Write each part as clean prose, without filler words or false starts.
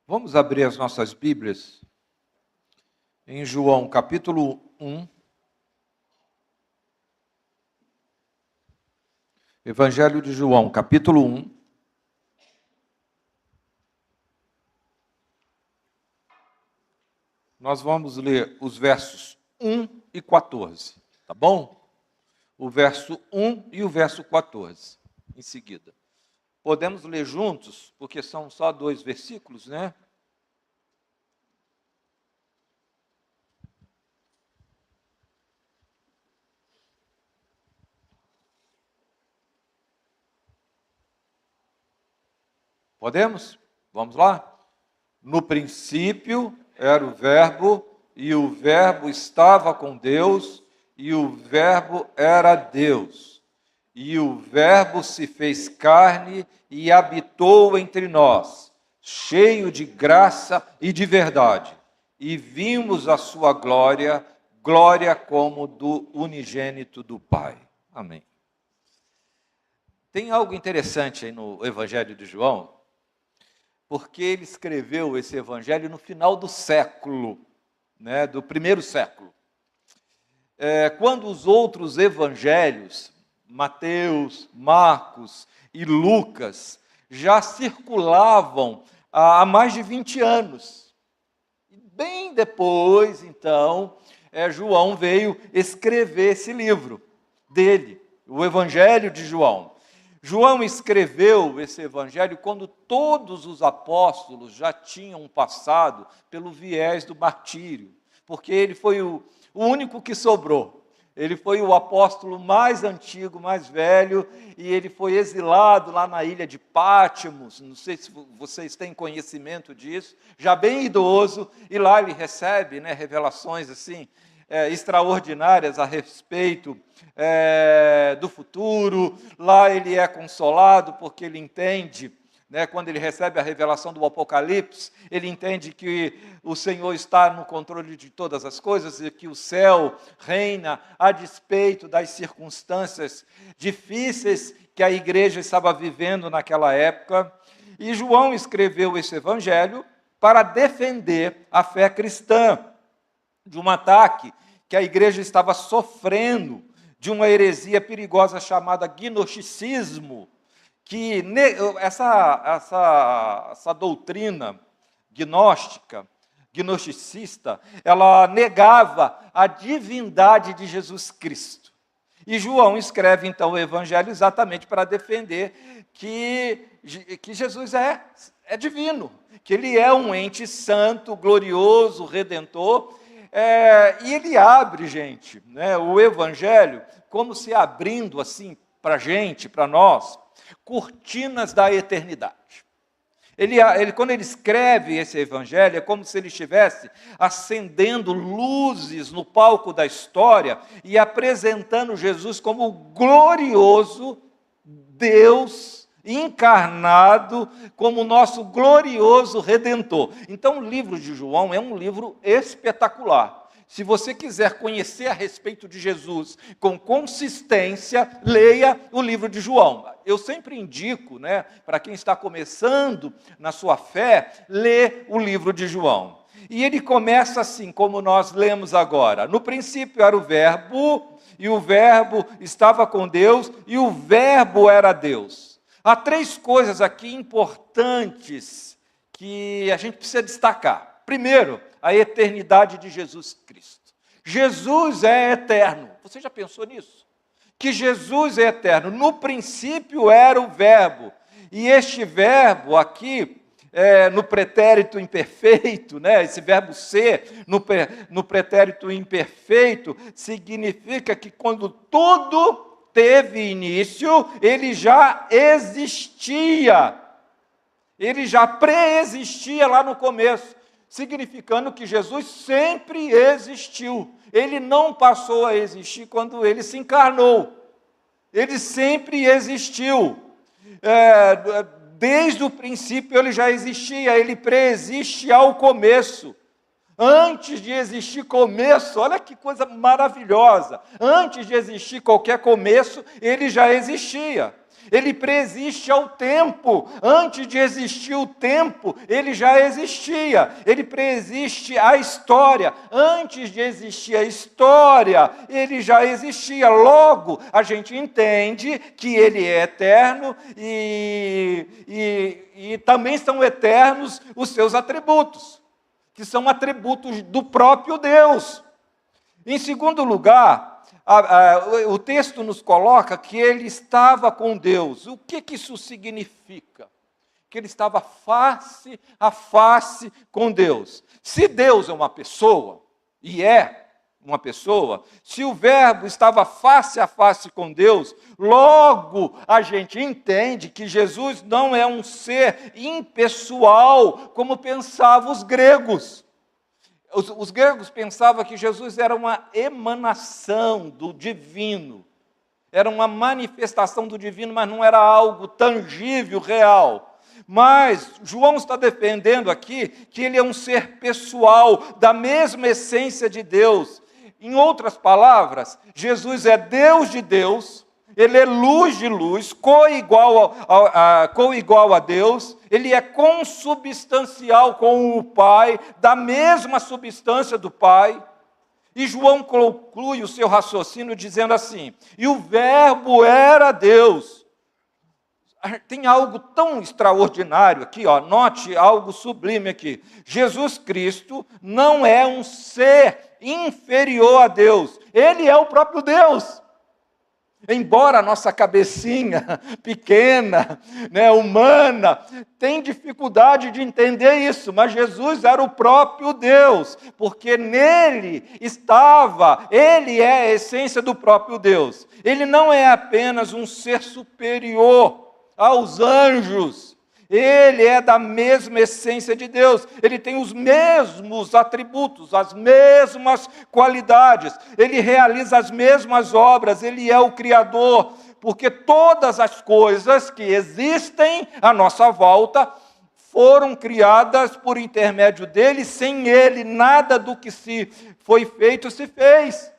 Vamos abrir as nossas Bíblias em João capítulo 1. Evangelho de João, capítulo 1. Nós vamos ler os versos 1 e 14, tá bom? O verso 1 e o verso 14, em seguida. Podemos ler juntos, porque são só 2 versículos, né? Podemos? Vamos lá? No princípio era o Verbo, e o Verbo estava com Deus, e o Verbo era Deus. E o Verbo se fez carne e habitou entre nós, cheio de graça e de verdade. E vimos a sua glória, glória como do unigênito do Pai. Amém. Tem algo interessante aí no Evangelho de João, porque ele escreveu esse evangelho no final do século, né, do primeiro século. Quando os outros evangelhos, Mateus, Marcos e Lucas, já circulavam há mais de 20 anos. E bem depois, então, João veio escrever esse livro dele, o Evangelho de João. João escreveu esse evangelho quando todos os apóstolos já tinham passado pelo viés do martírio, porque ele foi o único que sobrou. Ele foi o apóstolo mais antigo, mais velho, e ele foi exilado lá na ilha de Pátimos, não sei se vocês têm conhecimento disso, já bem idoso, e lá ele recebe, né, revelações assim, extraordinárias a respeito do futuro. Lá ele é consolado porque ele entende, né, quando ele recebe a revelação do Apocalipse, ele entende que o Senhor está no controle de todas as coisas e que o céu reina a despeito das circunstâncias difíceis que a igreja estava vivendo naquela época. E João escreveu esse evangelho para defender a fé cristã de um ataque que a igreja estava sofrendo, de uma heresia perigosa chamada gnosticismo, que essa doutrina gnosticista, ela negava a divindade de Jesus Cristo. E João escreve, então, o evangelho exatamente para defender que Jesus é divino, que ele é um ente santo, glorioso, redentor. E ele abre, gente, né, o evangelho como se abrindo assim para a gente, para nós, cortinas da eternidade. Quando ele escreve esse evangelho, é como se ele estivesse acendendo luzes no palco da história e apresentando Jesus como o glorioso Deus encarnado, como o nosso glorioso Redentor. Então, o livro de João é um livro espetacular. Se você quiser conhecer a respeito de Jesus com consistência, leia o livro de João. Eu sempre indico, né, para quem está começando na sua fé, ler o livro de João. E ele começa assim, como nós lemos agora. No princípio era o Verbo, e o Verbo estava com Deus, e o Verbo era Deus. Há 3 coisas aqui importantes que a gente precisa destacar. Primeiro, a eternidade de Jesus Cristo. Jesus é eterno. Você já pensou nisso? Que Jesus é eterno. No princípio era o Verbo. E este verbo aqui, no pretérito imperfeito, né, esse verbo ser, no pretérito imperfeito, significa que quando tudo teve início, ele já existia. Ele já pré-existia lá no começo, significando que Jesus sempre existiu. Ele não passou a existir quando ele se encarnou. Ele sempre existiu. Desde o princípio ele já existia, ele pré-existe ao começo. Antes de existir começo, olha que coisa maravilhosa, antes de existir qualquer começo, ele já existia. Ele preexiste ao tempo. Antes de existir o tempo, ele já existia. Ele preexiste à história. Antes de existir a história, ele já existia. Logo, a gente entende que ele é eterno e também são eternos os seus atributos, que são atributos do próprio Deus. Em segundo lugar, o texto nos coloca que ele estava com Deus. O que isso significa? Que ele estava face a face com Deus. Se Deus é uma pessoa, e é uma pessoa, se o Verbo estava face a face com Deus, logo a gente entende que Jesus não é um ser impessoal, como pensavam os gregos. Os gregos pensavam que Jesus era uma emanação do divino, era uma manifestação do divino, mas não era algo tangível, real. Mas João está defendendo aqui que ele é um ser pessoal, da mesma essência de Deus. Em outras palavras, Jesus é Deus de Deus, ele é luz de luz, coigual a Deus, ele é consubstancial com o Pai, da mesma substância do Pai. E João conclui o seu raciocínio dizendo assim: e o Verbo era Deus. Tem algo tão extraordinário aqui, note algo sublime aqui. Jesus Cristo não é um ser inferior a Deus, ele é o próprio Deus. Embora a nossa cabecinha pequena, humana, tenha dificuldade de entender isso, mas Jesus era o próprio Deus, porque nele estava, ele é a essência do próprio Deus. Ele não é apenas um ser superior aos anjos, ele é da mesma essência de Deus, ele tem os mesmos atributos, as mesmas qualidades, ele realiza as mesmas obras, ele é o Criador, porque todas as coisas que existem à nossa volta foram criadas por intermédio dele, sem ele nada do que se foi feito se fez.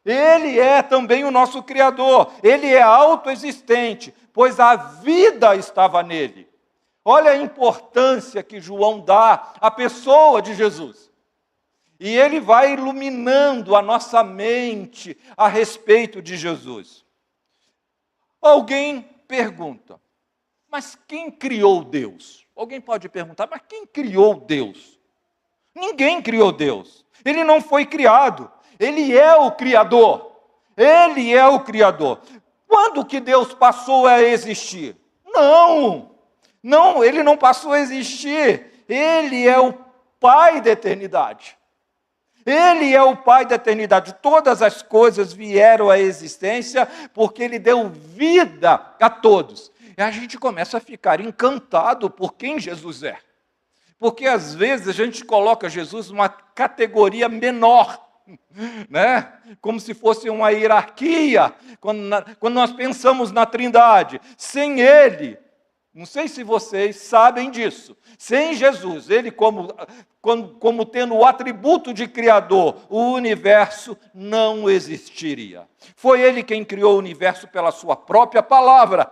Ele é também o nosso Criador, ele é autoexistente, pois a vida estava nele. Olha a importância que João dá à pessoa de Jesus. E ele vai iluminando a nossa mente a respeito de Jesus. Alguém pergunta, mas quem criou Deus? Alguém pode perguntar, mas quem criou Deus? Ninguém criou Deus. Ele não foi criado. Ele é o Criador. Ele é o Criador. Quando que Deus passou a existir? Não, ele não passou a existir. Ele é o Pai da eternidade. Ele é o Pai da eternidade. Todas as coisas vieram à existência porque ele deu vida a todos. E a gente começa a ficar encantado por quem Jesus é. Porque às vezes a gente coloca Jesus numa categoria menor, como se fosse uma hierarquia, quando nós pensamos na Trindade. Sem ele, não sei se vocês sabem disso, sem Jesus, ele como tendo o atributo de Criador, o universo não existiria. Foi ele quem criou o universo pela sua própria palavra,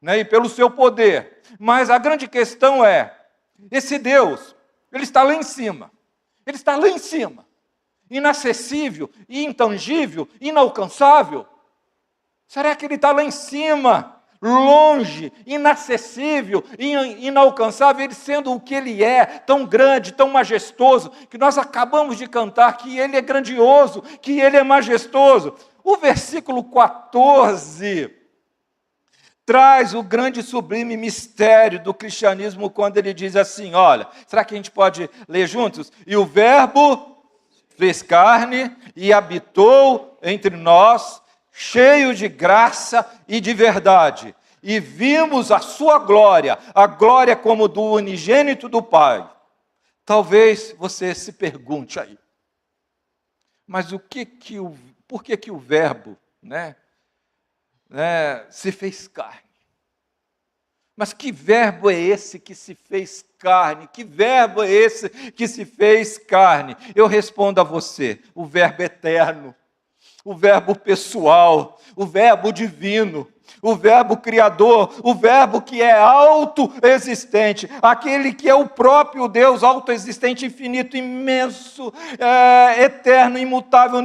e pelo seu poder. Mas a grande questão é, esse Deus, ele está lá em cima. Ele está lá em cima. Inacessível, intangível, inalcançável. Será que ele está lá em cima, longe, inacessível, inalcançável, ele sendo o que ele é, tão grande, tão majestoso, que nós acabamos de cantar que ele é grandioso, que ele é majestoso. O versículo 14 traz o grande e sublime mistério do cristianismo quando ele diz assim, olha, será que a gente pode ler juntos? E o Verbo fez carne e habitou entre nós, cheio de graça e de verdade. E vimos a sua glória, a glória como do unigênito do Pai. Talvez você se pergunte aí, mas por que o Verbo, se fez carne? Mas que verbo é esse que se fez carne? Que verbo é esse que se fez carne? Eu respondo a você, o verbo eterno. o Verbo pessoal, o Verbo divino, o Verbo criador, o Verbo que é autoexistente, aquele que é o próprio Deus, autoexistente, infinito, imenso, eterno, imutável,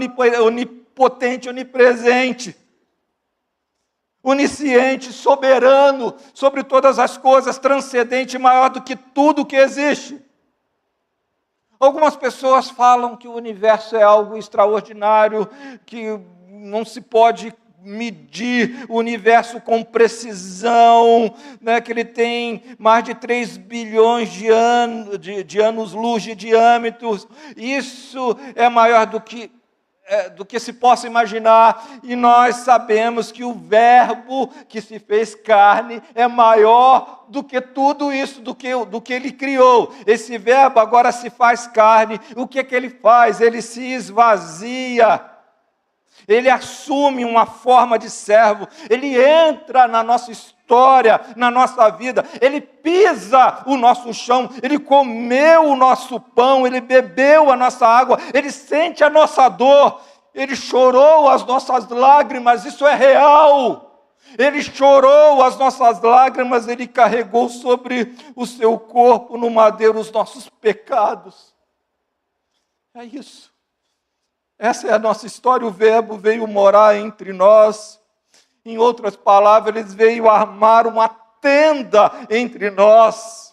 onipotente, onipresente, onisciente, soberano sobre todas as coisas, transcendente, maior do que tudo que existe. Algumas pessoas falam que o universo é algo extraordinário, que não se pode medir o universo com precisão, né, que ele tem mais de 3 bilhões de anos-luz de diâmetro. Isso é maior do que se possa imaginar, e nós sabemos que o Verbo que se fez carne é maior do que tudo isso, do que ele criou. Esse Verbo agora se faz carne. O que é que ele faz? Ele se esvazia, ele assume uma forma de servo, ele entra na nossa história, na nossa vida, ele pisa o nosso chão, ele comeu o nosso pão, ele bebeu a nossa água, ele sente a nossa dor, ele chorou as nossas lágrimas, isso é real. Ele chorou as nossas lágrimas, ele carregou sobre o seu corpo no madeiro os nossos pecados. É isso. Essa é a nossa história. O Verbo veio morar entre nós. Em outras palavras, ele veio armar uma tenda entre nós.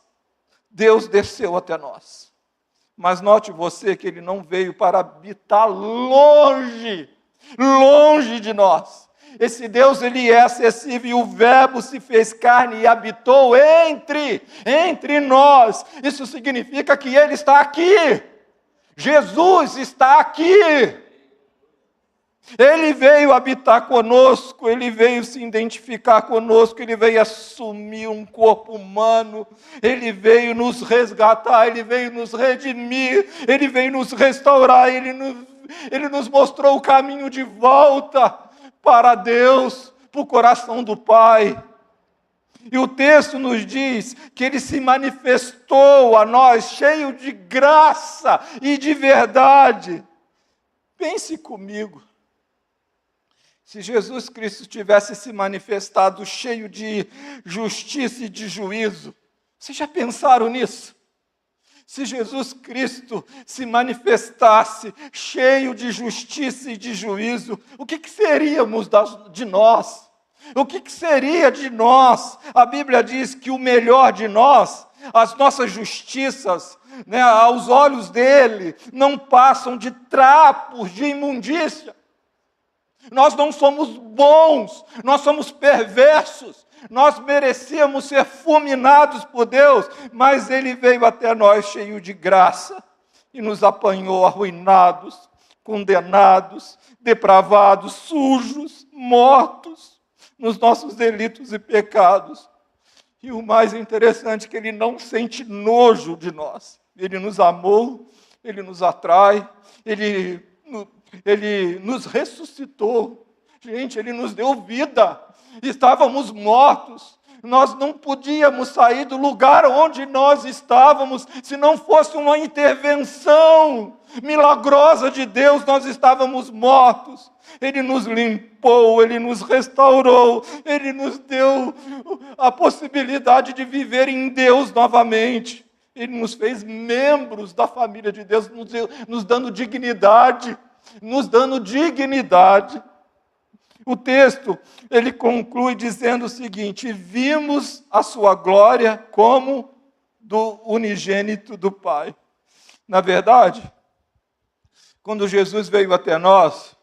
Deus desceu até nós. Mas note você que ele não veio para habitar longe de nós. Esse Deus, ele é acessível, e o Verbo se fez carne e habitou entre nós. Isso significa que ele está aqui. Jesus está aqui. Ele veio habitar conosco, ele veio se identificar conosco, ele veio assumir um corpo humano, ele veio nos resgatar, ele veio nos redimir, ele veio nos restaurar, ele nos mostrou o caminho de volta para Deus, para o coração do Pai. E o texto nos diz que ele se manifestou a nós cheio de graça e de verdade. Pense comigo. Se Jesus Cristo tivesse se manifestado cheio de justiça e de juízo, vocês já pensaram nisso? Se Jesus Cristo se manifestasse cheio de justiça e de juízo, o que seríamos de nós? O que seria de nós? A Bíblia diz que o melhor de nós, as nossas justiças, né, aos olhos dele, não passam de trapos de imundícia. Nós não somos bons, nós somos perversos, nós merecíamos ser fulminados por Deus, mas ele veio até nós cheio de graça e nos apanhou arruinados, condenados, depravados, sujos, mortos nos nossos delitos e pecados. E o mais interessante é que ele não sente nojo de nós. Ele nos amou, ele nos atrai, ele nos ressuscitou. Gente, ele nos deu vida. Estávamos mortos. Nós não podíamos sair do lugar onde nós estávamos se não fosse uma intervenção milagrosa de Deus. Nós estávamos mortos. Ele nos limpou, ele nos restaurou, ele nos deu a possibilidade de viver em Deus novamente. Ele nos fez membros da família de Deus, nos dando dignidade, O texto, ele conclui dizendo o seguinte: vimos a sua glória como do unigênito do Pai. Na verdade, quando Jesus veio até nós,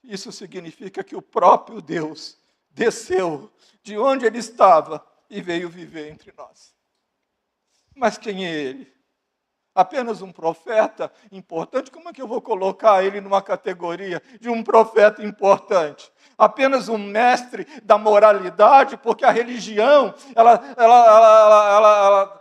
isso significa que o próprio Deus desceu de onde ele estava e veio viver entre nós. Mas quem é ele? Apenas um profeta importante? Como é que eu vou colocar ele numa categoria de um profeta importante? Apenas um mestre da moralidade? Porque a religião, ela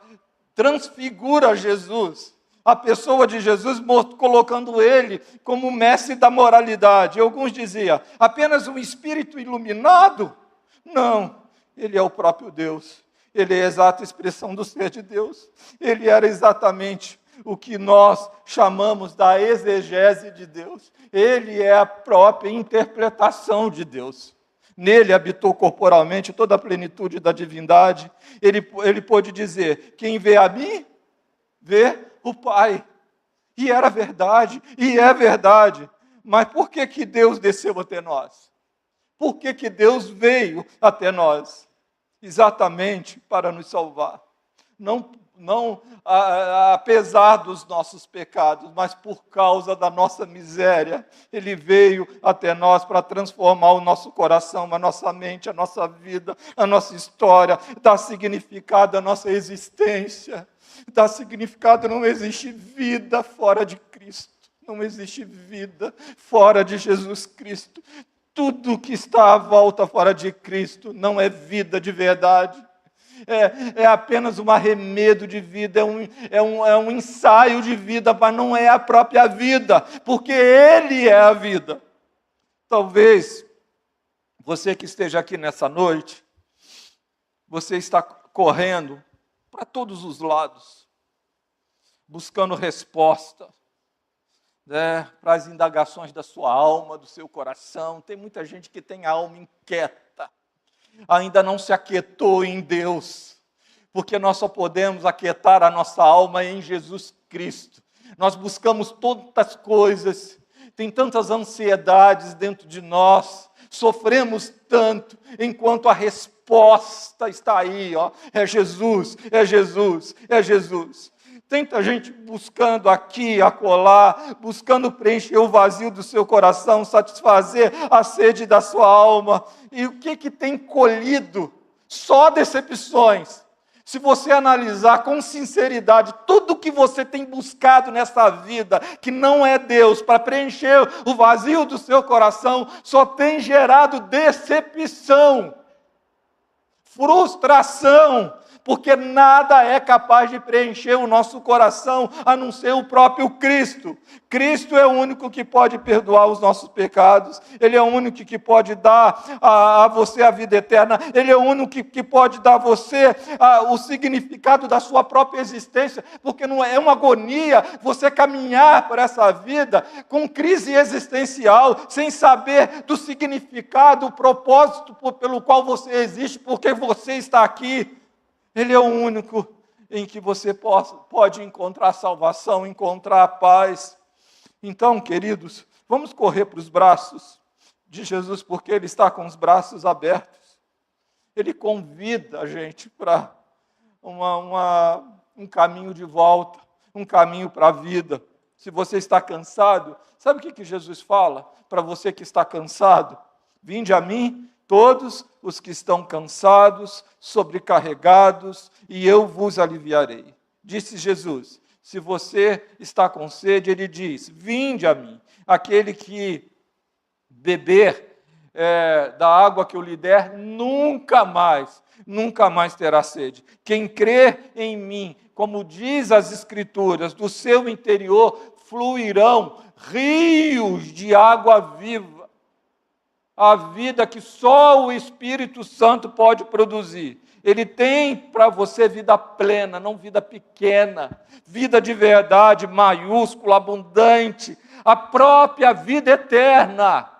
transfigura Jesus. A pessoa de Jesus, colocando ele como mestre da moralidade. Alguns diziam, apenas um espírito iluminado? Não, ele é o próprio Deus. Ele é a exata expressão do ser de Deus. Ele era exatamente o que nós chamamos da exegese de Deus. Ele é a própria interpretação de Deus. Nele habitou corporalmente toda a plenitude da divindade. Ele pôde dizer: quem vê a mim, vê o Pai. E era verdade, e é verdade. Mas por que Deus desceu até nós? Por que Deus veio até nós? Exatamente para nos salvar. Não apesar dos nossos pecados, mas por causa da nossa miséria. Ele veio até nós para transformar o nosso coração, a nossa mente, a nossa vida, a nossa história, dar significado à nossa existência. Dar significado, não existe vida fora de Cristo. Não existe vida fora de Jesus Cristo. Tudo que está à volta fora de Cristo não é vida de verdade. É apenas um arremedo de vida, é um ensaio de vida, mas não é a própria vida, porque Ele é a vida. Talvez você que esteja aqui nessa noite, você está correndo para todos os lados, buscando resposta, né, para as indagações da sua alma, do seu coração. Tem muita gente que tem a alma inquieta, ainda não se aquietou em Deus, porque nós só podemos aquietar a nossa alma em Jesus Cristo. Nós buscamos tantas coisas, tem tantas ansiedades dentro de nós, sofremos tanto, enquanto a resposta está aí, ó, é Jesus, é Jesus, é Jesus. Tanta gente buscando aqui, acolá, buscando preencher o vazio do seu coração, satisfazer a sede da sua alma. E o que tem colhido? Só decepções. Se você analisar com sinceridade tudo que você tem buscado nessa vida, que não é Deus, para preencher o vazio do seu coração, só tem gerado decepção, frustração, porque nada é capaz de preencher o nosso coração, a não ser o próprio Cristo. Cristo é o único que pode perdoar os nossos pecados, Ele é o único que pode dar a você a vida eterna, Ele é o único que pode dar a você o significado da sua própria existência, porque não é uma agonia você caminhar por essa vida com crise existencial, sem saber do significado, o propósito pelo qual você existe, porque você está aqui. Ele é o único em que você pode encontrar salvação, encontrar paz. Então, queridos, vamos correr para os braços de Jesus, porque Ele está com os braços abertos. Ele convida a gente para um caminho de volta, um caminho para a vida. Se você está cansado, sabe o que Jesus fala para você que está cansado? Vinde a mim, todos os que estão cansados, sobrecarregados, e eu vos aliviarei. Disse Jesus. Se você está com sede, Ele diz: vinde a mim. Aquele que beber da água que eu lhe der, nunca mais terá sede. Quem crê em mim, como diz as Escrituras, do seu interior fluirão rios de água viva. A vida que só o Espírito Santo pode produzir. Ele tem para você vida plena, não vida pequena. Vida de verdade, maiúscula, abundante. A própria vida eterna.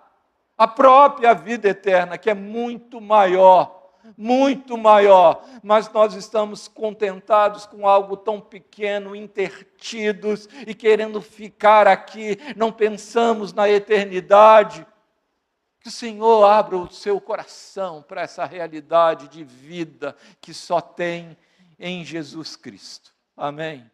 A própria vida eterna, que é muito maior. Muito maior. Mas nós estamos contentados com algo tão pequeno, intertidos e querendo ficar aqui. Não pensamos na eternidade. Que o Senhor abra o seu coração para essa realidade de vida que só tem em Jesus Cristo. Amém?